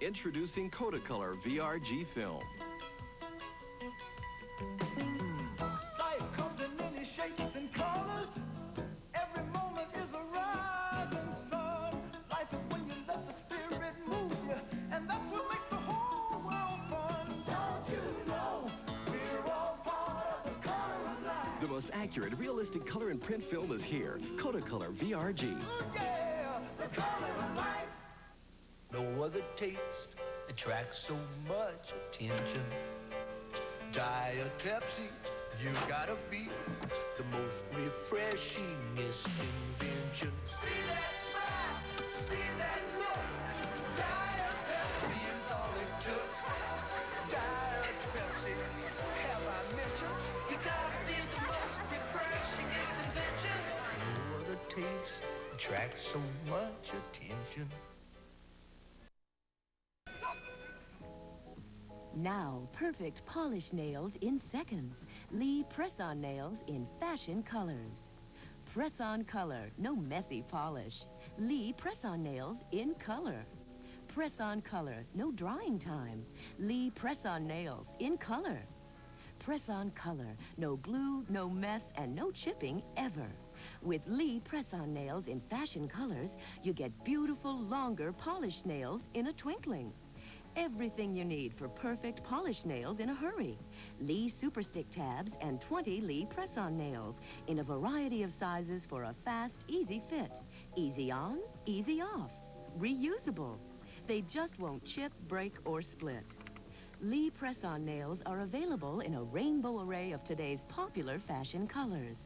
Introducing Kodacolor VRG film. Life comes in many shapes and colors. Every moment is a rising sun. Life is when you let the spirit move you, and that's what makes the whole world fun. Don't you know we're all part of the color of life? The most accurate, realistic color and print film is here. Kodacolor VRG. Ooh, yeah, the color of life. No other taste attracts so much attention. Diet Pepsi, you gotta be the most refreshingest invention. See that smile, see that look. Diet Pepsi is all it took. Diet Pepsi, have I mentioned? You gotta be the most refreshingest invention. No other taste attracts so much attention. Now, perfect polished nails in seconds. Lee press-on nails in fashion colors. Press-on color, no messy polish. Lee press-on nails in color. Press-on color, no drying time. Lee press-on nails in color. Press-on color, no glue, no mess, and no chipping ever. With Lee press-on nails in fashion colors, you get beautiful, longer, polished nails in a twinkling. Everything you need for perfect polished nails in a hurry. Lee Super Stick tabs and 20 Lee press-on nails in a variety of sizes for a fast, easy fit. Easy on, easy off. Reusable. They just won't chip, break, or split. Lee press-on nails are available in a rainbow array of today's popular fashion colors.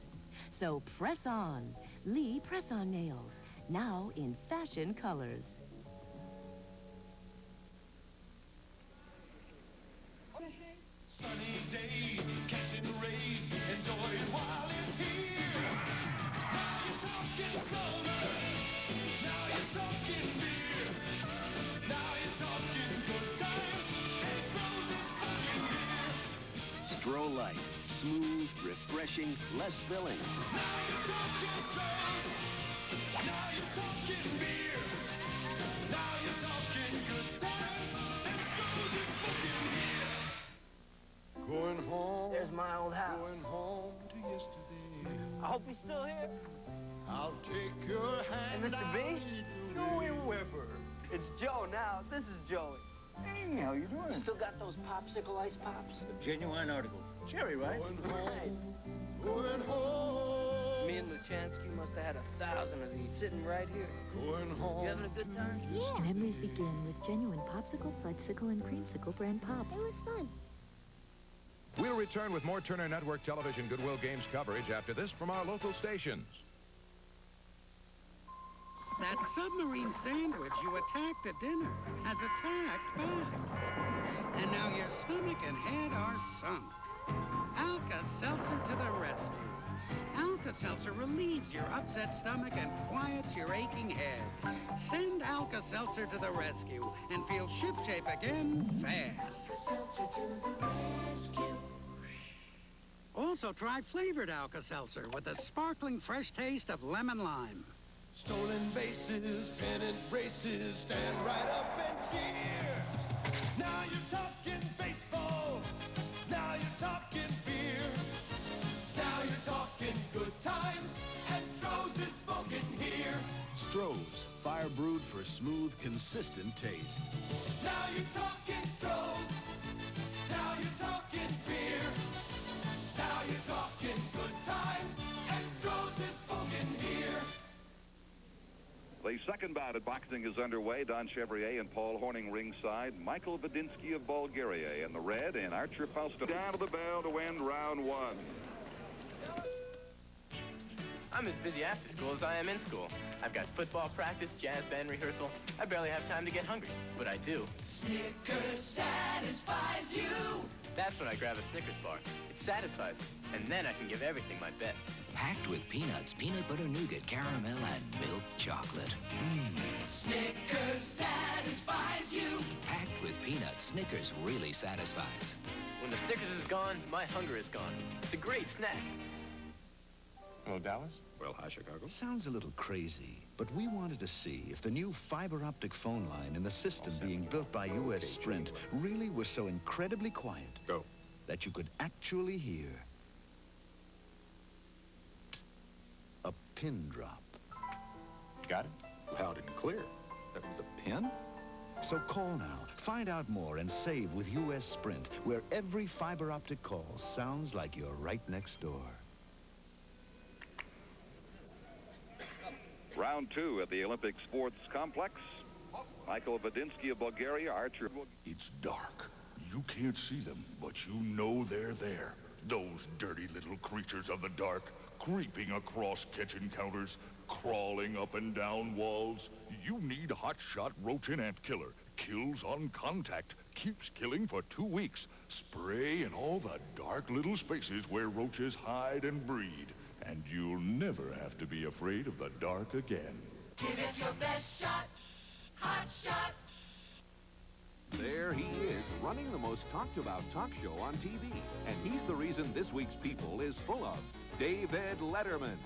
So press on. Lee press-on nails, now in fashion colors. Sunny day, catching rays, enjoy it while it's here. Now you're talking color, now you're talking beer. Now you're talking good times, and Stroh's is fucking beer. Stroh Light. Smooth, refreshing, less filling. Now you're talking Stroh's, now you're talking beer. Now you're talking good times, and Stroh's is fucking beer. Going home. There's my old house. Going home to yesterday. I hope he's still here. I'll take your hand. Hey, Mr. B? Joey Whipper. It's Joe now. This is Joey. Hey, how you doing? You still got those popsicle ice pops? A genuine article. Cherry, right? Going home. Right. Going home. Me and Luchansky must have had 1,000 of these sitting right here. Going home. You having a good time? Yeah. Memories begin with genuine popsicle, fudgesicle, and creamsicle brand pops. It was fun. We'll return with more Turner Network Television Goodwill Games coverage after this from our local stations. That submarine sandwich you attacked at dinner has attacked back. And now your stomach and head are sunk. Alka-Seltzer to the rescue. Alka-Seltzer relieves your upset stomach and quiets your aching head. Send Alka-Seltzer to the rescue and feel shipshape again fast. Alka-Seltzer to the rescue. Also try flavored Alka-Seltzer with a sparkling fresh taste of lemon lime. Stolen bases, pennant races, stand right up and cheer. Now you're talking baseball. Now you're talking beer. Now you're talking good times, and Stroh's is smoking here. Stroh's, fire brewed for smooth, consistent taste. Now you're talking Stroh's. Now you're talking beer. Now you're talking good times, and Stroh's is smoking here. The second bout at boxing is underway. Don Chevrier and Paul Horning ringside. Michael Vadinsky of Bulgaria in the red, and Archer Fausto down to the bell to end round one. I'm as busy after school as I am in school. I've got football practice, jazz band rehearsal. I barely have time to get hungry, but I do. Snickers satisfies you. That's when I grab a Snickers bar. It satisfies me, and then I can give everything my best. Packed with peanuts, peanut butter nougat, caramel, and milk chocolate. Snickers satisfies you. Packed with peanuts, Snickers really satisfies. When the Snickers is gone, my hunger is gone. It's a great snack. Hello, Dallas? Well, hi, Chicago. Sounds a little crazy, but we wanted to see if the new fiber optic phone line in the system being built by U.S. Sprint really was so incredibly quiet that you could actually hear a pin drop. Got it? Loud and clear. That was a pin? So call now. Find out more and save with U.S. Sprint, where every fiber optic call sounds like you're right next door. Round 2 at the Olympic Sports Complex. Michael Vadinsky of Bulgaria, archer. It's dark. You can't see them, but you know they're there. Those dirty little creatures of the dark, creeping across kitchen counters, crawling up and down walls. You need Hot-Shot Roach and Ant Killer. Kills on contact. Keeps killing for 2 weeks. Spray in all the dark little spaces where roaches hide and breed. And you'll never have to be afraid of the dark again. Give it your best shot. Hot Shot. There he is, running the most talked about talk show on TV. And he's the reason this week's People is full of David Letterman.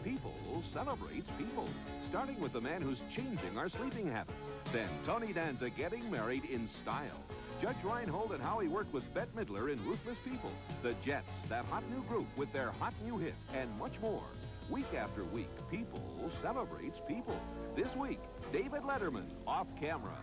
People celebrates people, starting with the man who's changing our sleeping habits. Then Tony Danza getting married in style. Judge Reinhold and how he worked with Bette Midler in Ruthless People. The Jets, that hot new group with their hot new hit, and much more. Week after week, People celebrates people. This week, David Letterman, off camera.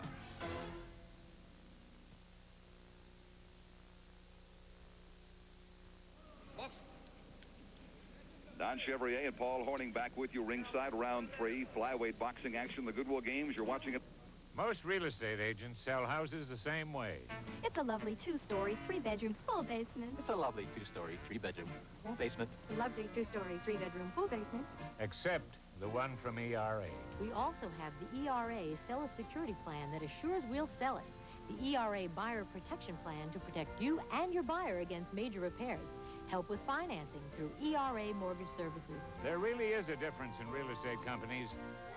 Don Chevrier and Paul Horning back with you ringside. Round 3, flyweight boxing action, the Goodwill Games. You're watching it. Most real estate agents sell houses the same way. It's a lovely 2-story, 3-bedroom, full basement. It's a lovely 2-story, 3-bedroom, full basement. Lovely 2-story, 3-bedroom, full basement. Except the one from ERA. We also have the ERA Seller Security Plan that assures we'll sell it. The ERA Buyer Protection Plan to protect you and your buyer against major repairs. Help with financing through ERA Mortgage Services. There really is a difference in real estate companies.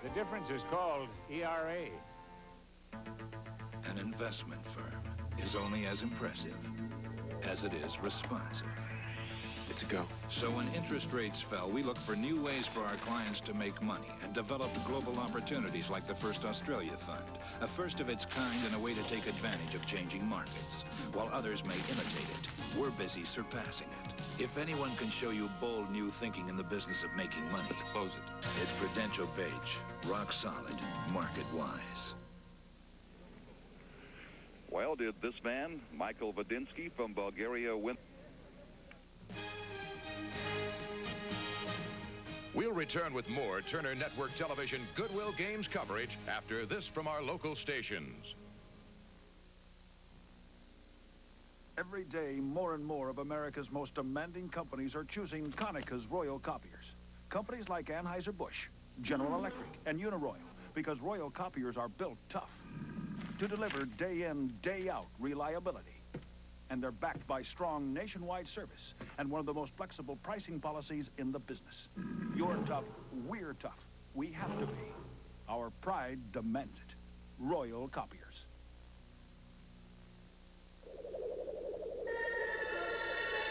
The difference is called ERA. An investment firm is only as impressive as it is responsive. It's a go. So when interest rates fell, we looked for new ways for our clients to make money and developed global opportunities like the First Australia Fund, a first of its kind and a way to take advantage of changing markets. While others may imitate it, we're busy surpassing it. If anyone can show you bold new thinking in the business of making money, let's close it. It's Prudential Beige, rock solid, market-wise. Well, did this man, Michael Vadinsky from Bulgaria, win? We'll return with more Turner Network Television Goodwill Games coverage after this from our local stations. Every day, more and more of America's most demanding companies are choosing Konicka's Royal Copiers. Companies like Anheuser-Busch, General Electric, and Uniroyal, because Royal Copiers are built tough to deliver day in, day out reliability. And they're backed by strong nationwide service and one of the most flexible pricing policies in the business. You're tough, we're tough. We have to be. Our pride demands it. Royal Copiers.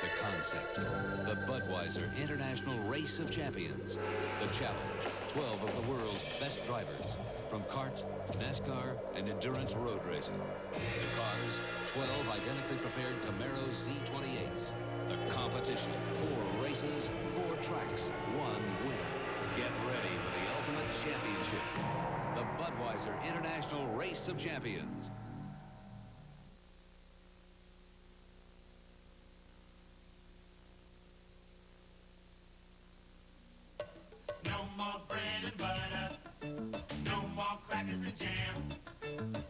The concept, the Budweiser International Race of Champions. The challenge, 12 of the world's best drivers, from kart, NASCAR, and endurance road racing. The cars, 12 identically prepared Camaro Z28s. The competition, 4 races, 4 tracks, 1 winner. Get ready for the ultimate championship. The Budweiser International Race of Champions. No more bread and butter. No more crackers and jam.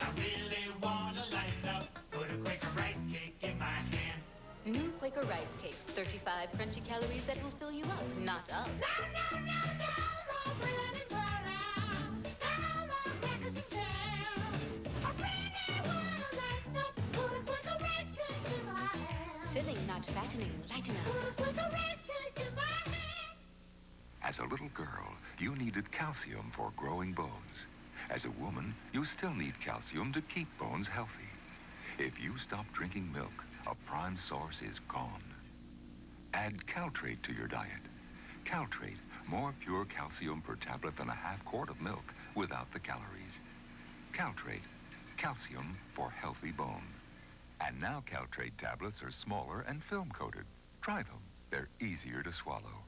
I really want to lighten up. Put a Quaker rice cake in my hand. New Quaker rice cakes, 35 crunchy calories that will fill you up, not up. No more bread and butter. No more crackers and jam. I really want to lighten up. Put a Quaker rice cake in my hand. Filling, not fattening, lighten up. Put a Quaker rice cake in my hand. As a little girl, you needed calcium for growing bones. As a woman, you still need calcium to keep bones healthy. If you stop drinking milk, a prime source is gone. Add Caltrate to your diet. Caltrate, more pure calcium per tablet than a half quart of milk without the calories. Caltrate, calcium for healthy bone. And now Caltrate tablets are smaller and film-coated. Try them. They're easier to swallow.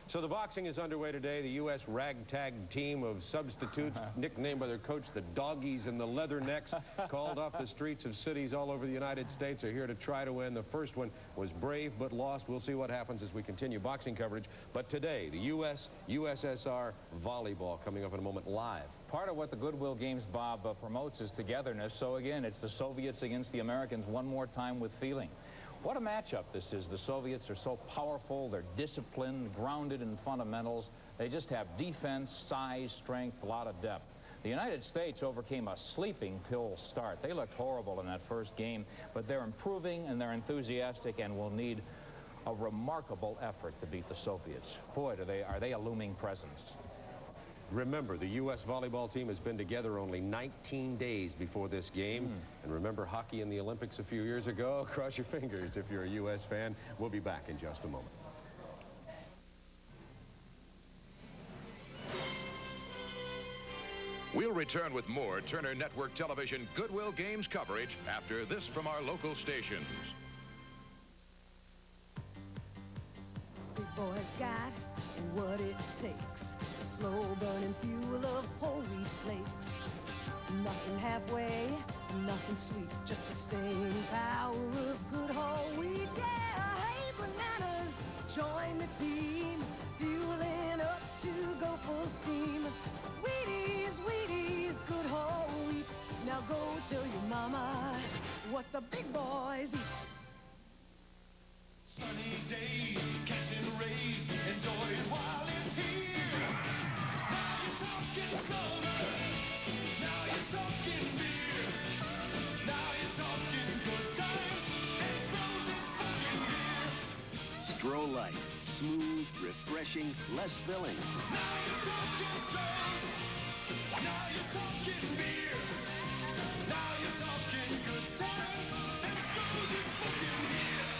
So the boxing is underway today. The U.S. ragtag team of substitutes, nicknamed by their coach the Doggies and the Leathernecks, called off the streets of cities all over the United States, are here to try to win. The first one was brave but lost. We'll see what happens as we continue boxing coverage. But today, the U.S.-USSR volleyball coming up in a moment live. Part of what the Goodwill Games, Bob, promotes is togetherness. So again, it's the Soviets against the Americans one more time with feeling. What a matchup this is. The Soviets are so powerful, they're disciplined, grounded in fundamentals. They just have defense, size, strength, a lot of depth. The United States overcame a sleeping pill start. They looked horrible in that first game, but they're improving and they're enthusiastic and will need a remarkable effort to beat the Soviets. Boy, are they a looming presence. Remember, the U.S. volleyball team has been together only 19 days before this game. And remember hockey in the Olympics a few years ago? Cross your fingers if you're a U.S. fan. We'll be back in just a moment. We'll return with more Turner Network Television Goodwill Games coverage after this from our local stations. Big boys got what it takes. Slow burning fuel of whole wheat flakes. Nothing halfway, nothing sweet, just the staying power of good whole wheat. Yeah, hey bananas, join the team, fueling up to go full steam. Wheaties, Wheaties, good whole wheat. Now go tell your mama what the big boys eat. Sunny days, catching rays, enjoy it while it's here. Now you're talking summer, now you're talking beer, now you're talking good times, and Stroh's is fucking here. Stroh Light. Smooth, refreshing, less filling. Now you're talking Stroh's, now you're talking beer, now you're talking good times, and Stroh's is fucking here.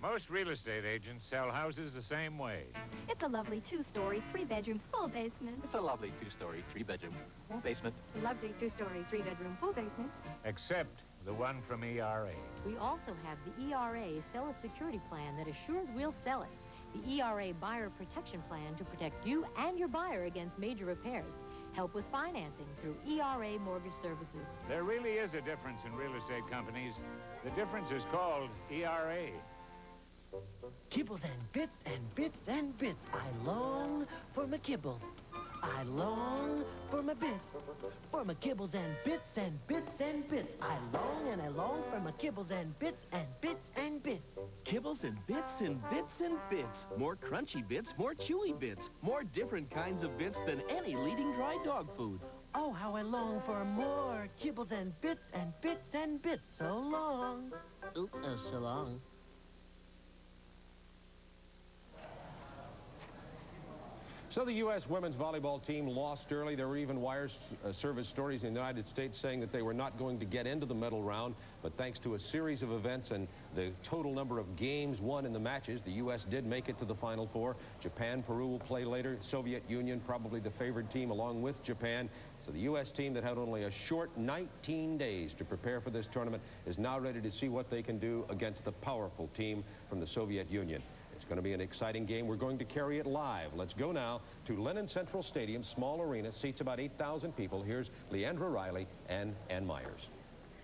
Most real estate agents sell houses the same way. It's a lovely two-story, three-bedroom, full basement. It's a lovely two-story, three-bedroom, full basement. Lovely two-story, three-bedroom, full basement. Except the one from ERA. We also have the ERA Sell a Security Plan that assures we'll sell it. The ERA Buyer Protection Plan to protect you and your buyer against major repairs. Help with financing through ERA Mortgage Services. There really is a difference in real estate companies. The difference is called ERA. Kibbles and bits and bits and bits. I long for my kibbles. I long for my bits. For my kibbles and bits and bits and bits. I long for my kibbles and bits and bits and bits. Kibbles and bits and bits and bits. More crunchy bits, more chewy bits. More different kinds of bits than any leading dry dog food. Oh, how I long for more kibbles and bits and bits and bits. So long. Ooh, so long. So the U.S. women's volleyball team lost early. There were even wire service stories in the United States saying that they were not going to get into the medal round. But thanks to a series of events and the total number of games won in the matches, the U.S. did make it to the Final Four. Japan, Peru will play later. Soviet Union, probably the favored team along with Japan. So the U.S. team that had only a short 19 days to prepare for this tournament is now ready to see what they can do against the powerful team from the Soviet Union. It's going to be an exciting game. We're going to carry it live. Let's go now to Lennon Central Stadium, small arena, seats about 8,000 people. Here's Leandra Riley and Ann Myers.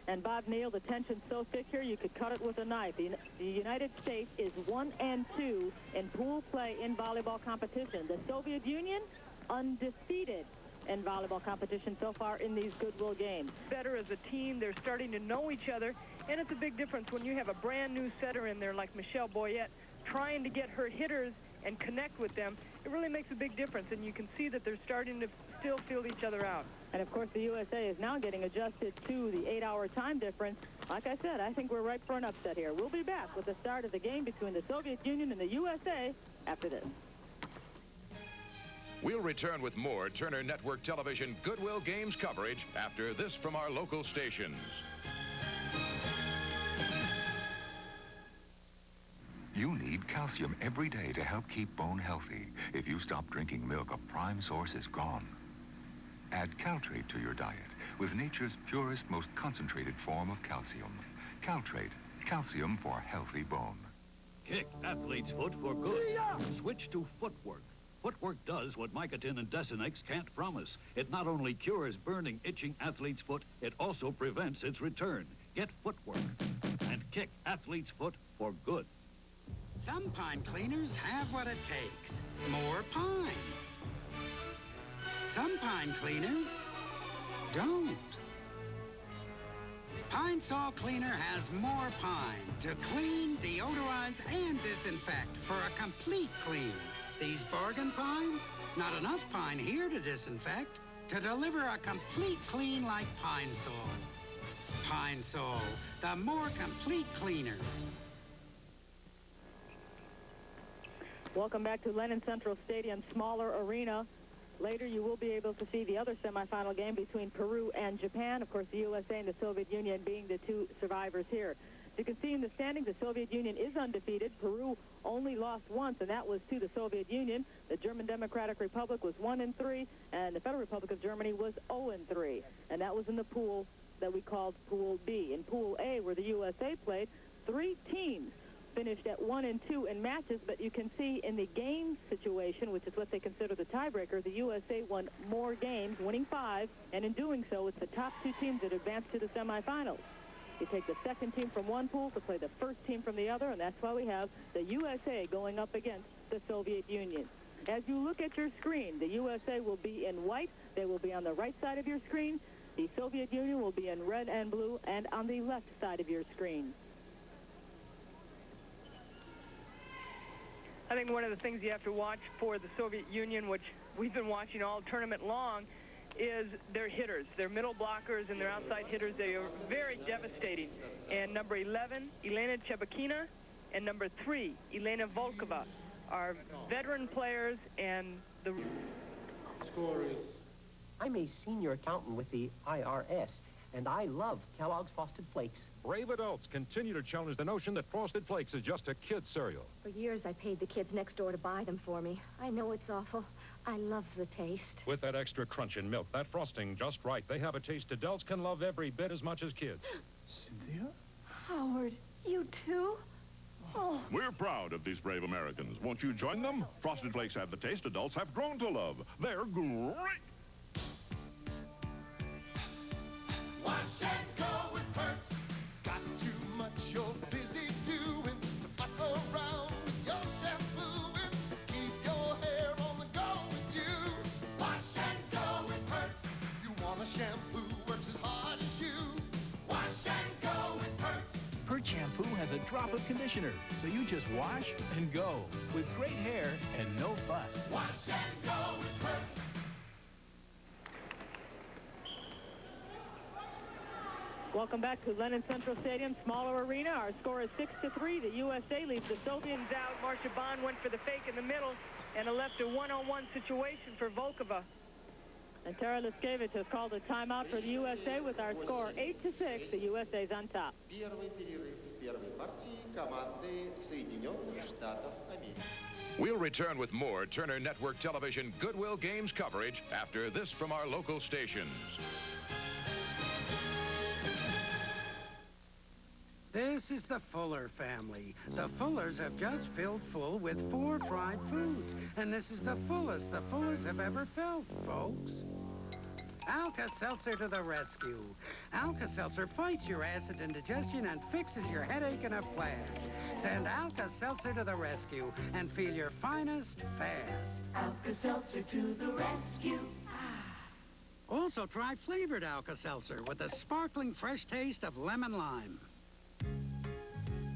And Bob Neal, the tension's so thick here you could cut it with a knife. The United States is 1-2 in pool play in volleyball competition. The Soviet Union, undefeated in volleyball competition so far in these Goodwill Games. Better as a team, they're starting to know each other, and it's a big difference when you have a brand new setter in there like Michelle Boyette trying to get her hitters and connect with them. It really makes a big difference, and you can see that they're starting to still feel each other out. And of course the USA is now getting adjusted to the 8-hour time difference. Like I said, I think we're ripe for an upset here. We'll be back with the start of the game between the Soviet Union and the USA after this. We'll return with more Turner Network Television Goodwill Games coverage after this from our local stations. You need calcium every day to help keep bone healthy. If you stop drinking milk, a prime source is gone. Add Caltrate to your diet with nature's purest, most concentrated form of calcium. Caltrate, calcium for healthy bone. Kick athlete's foot for good. Switch to footwork. Footwork does what Mycotin and Desenex can't promise. It not only cures burning, itching athlete's foot, it also prevents its return. Get footwork and kick athlete's foot for good. Some pine cleaners have what it takes. More pine. Some pine cleaners don't. Pine Sol Cleaner has more pine to clean, deodorize, and disinfect for a complete clean. These bargain pines, not enough pine here to disinfect, to deliver a complete clean like Pine Sol. Pine Sol, the more complete cleaner. Welcome back to Lennon Central Stadium, smaller arena. Later, you will be able to see the other semifinal game between Peru and Japan. Of course, the USA and the Soviet Union being the two survivors here. As you can see in the standings, the Soviet Union is undefeated. Peru only lost once, and that was to the Soviet Union. The German Democratic Republic was 1-3, and the Federal Republic of Germany was 0-3. And that was in the pool that we called Pool B. In Pool A, where the USA played, 3 teams finished at 1-2 in matches, but you can see in the game situation, which is what they consider the tiebreaker, the USA won more games, winning 5, and in doing so, it's the top 2 teams that advance to the semifinals. You take the second team from one pool to play the first team from the other, and that's why we have the USA going up against the Soviet Union. As you look at your screen, the USA will be in white. They will be on the right side of your screen. The Soviet Union will be in red and blue and on the left side of your screen. I think one of the things you have to watch for the Soviet Union, which we've been watching all tournament long, is their hitters, their middle blockers and their outside hitters. They are very devastating. And number 11, Elena Chebakina, and number 3, Elena Volkova, are veteran players, and the score is... I'm a senior accountant with the IRS, and I love Kellogg's Frosted Flakes. Brave adults continue to challenge the notion that Frosted Flakes is just a kid's cereal. For years, I paid the kids next door to buy them for me. I know it's awful. I love the taste. With that extra crunch in milk, that frosting just right, they have a taste adults can love every bit as much as kids. Cynthia? Howard, you too? Oh. We're proud of these brave Americans. Won't you join them? Frosted Flakes have the taste adults have grown to love. They're great. Wash and go with Perks. Got too much you're busy doing to fuss around with your shampooing. Keep your hair on the go with you. Wash and go with Perks. You want a shampoo works as hard as you. Wash and go with Perks. Perk shampoo has a drop of conditioner, so you just wash and go with great hair and no fuss. Wash and go with Perks. Welcome back to Lennon Central Stadium, smaller arena. Our score is 6-3. The USA leaves the Soviets out. Marcia Bond went for the fake in the middle and left a one-on-one situation for Volkova. And Tara Liskevich has called a timeout for the USA with our score 8-6. The USA's on top. We'll return with more Turner Network Television Goodwill Games coverage after this from our local stations. This is the Fuller family. The Fullers have just filled full with 4 fried foods. And this is the fullest the Fullers have ever felt, folks. Alka-Seltzer to the rescue. Alka-Seltzer fights your acid indigestion and fixes your headache in a flash. Send Alka-Seltzer to the rescue and feel your finest fast. Alka-Seltzer to the rescue. Also try flavored Alka-Seltzer with a sparkling fresh taste of lemon lime.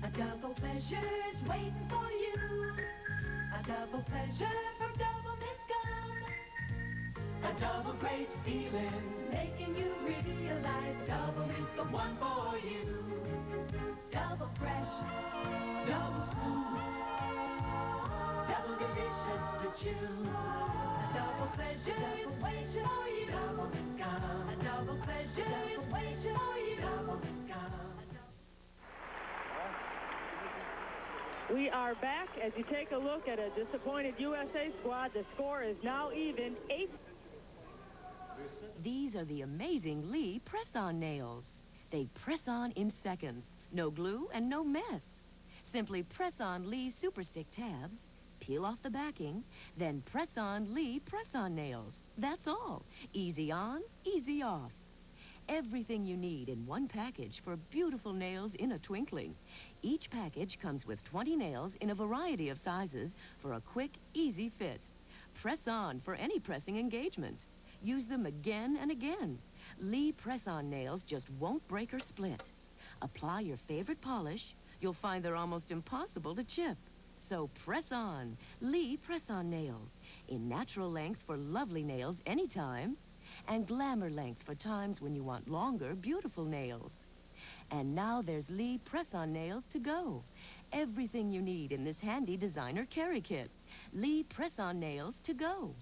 A double pleasure's waiting for you. A double pleasure from Double Mint Gum. A double great feeling, making you realize Double Mint's the one for you. Double fresh, double smooth, double delicious to chew. A double pleasure is waiting for you. Double Gum. A double pleasure is waiting for you. Double Gum. We are back as you take a look at a disappointed USA squad. The score is now even 8. These are the amazing Lee press-on nails. They press on in seconds. No glue and no mess. Simply press on Lee Superstick tabs, peel off the backing, then press on Lee press-on nails. That's all. Easy on, easy off. Everything you need in one package for beautiful nails in a twinkling. Each package comes with 20 nails in a variety of sizes for a quick, easy fit. Press on for any pressing engagement. Use them again and again. Lee press-on nails just won't break or split. Apply your favorite polish. You'll find they're almost impossible to chip. So press on. Lee press-on nails. In natural length for lovely nails anytime. And glamour length for times when you want longer, beautiful nails. And now there's Lee press-on nails to go. Everything you need in this handy designer carry kit. Lee press-on nails to go.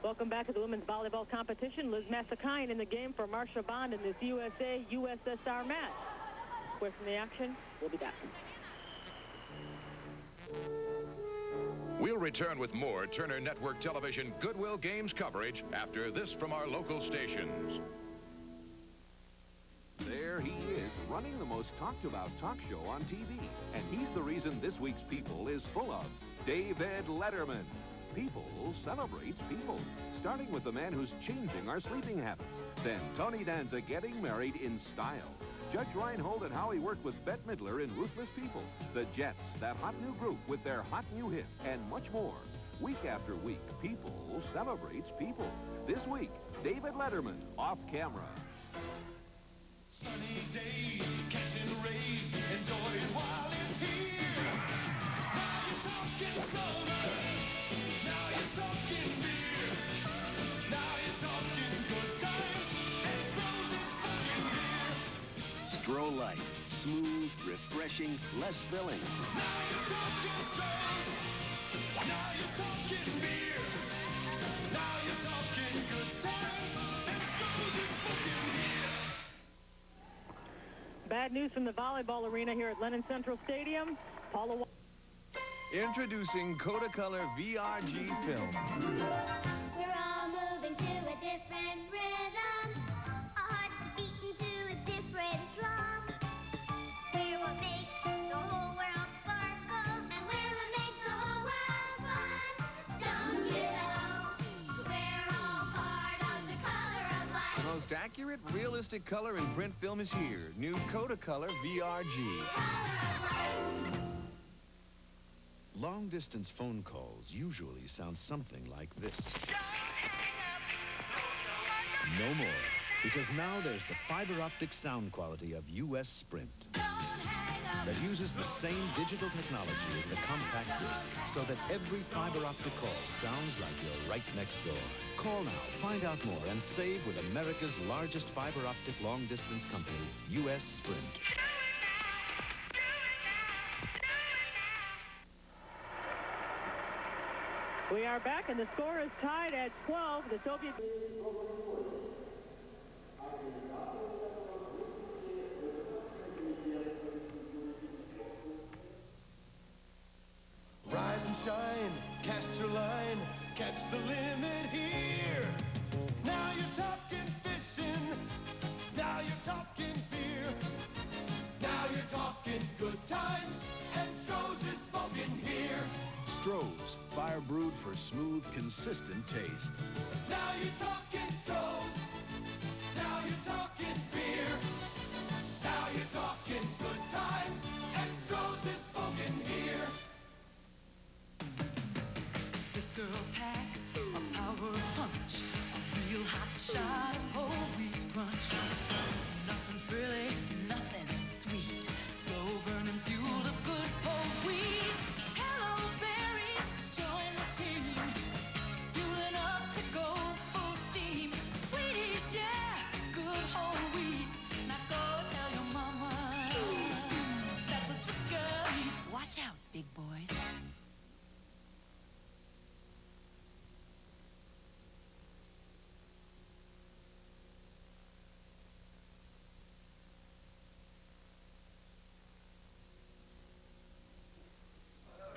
Welcome back to the women's volleyball competition. Liz Massakine in the game for Marcia Bond in this USA-USSR match. Away from the action, we'll be back. We'll return with more Turner Network Television Goodwill Games coverage after this from our local stations. There he is, running the most talked-about talk show on TV. And he's the reason this week's People is full of David Letterman. People celebrates people, starting with the man who's changing our sleeping habits. Then Tony Danza getting married in style. Judge Reinhold and how he worked with Bette Midler in Ruthless People. The Jets, that hot new group with their hot new hits, and much more. Week after week, People celebrates people. This week, David Letterman, off camera. Sunny days, catching rays, enjoy it while it's here. Now you're talking summer. Now you're talking beer. Now you're talking good times, and Stroh's fucking beer. Stroh Light. Smooth, refreshing, less filling. Now you're talking Stroh's. Now you're talking beer. Now you're talking good times, and Stroh's fucking beer. Bad news from the volleyball arena here at Lennon Central Stadium. Paula. Introducing Kodacolor VRG film. We're all moving to a different rhythm. Our hearts are beating to a different drum. We're what makes the whole world sparkle, and we're what makes the whole world fun. Don't you know? We're all part of the color of life. The most accurate, realistic color in print film is here. New Kodacolor VRG. Long-distance phone calls usually sound something like this. No more, because now there's the fiber optic sound quality of US Sprint that uses the same digital technology as the compact disc, so that every fiber optic call sounds like you're right next door. Call now, find out more, and save with America's largest fiber optic long-distance company, US Sprint. We are back, and the score is tied at 12. The Soviet... Rise and shine, cast your line, catch the limit here. Now you're talking fishing, now you're talking beer. Now you're talking good times, and Stroh's is smoking here. Stroh's, fire brewed for smooth, consistent taste. Now you're talking Stroh's.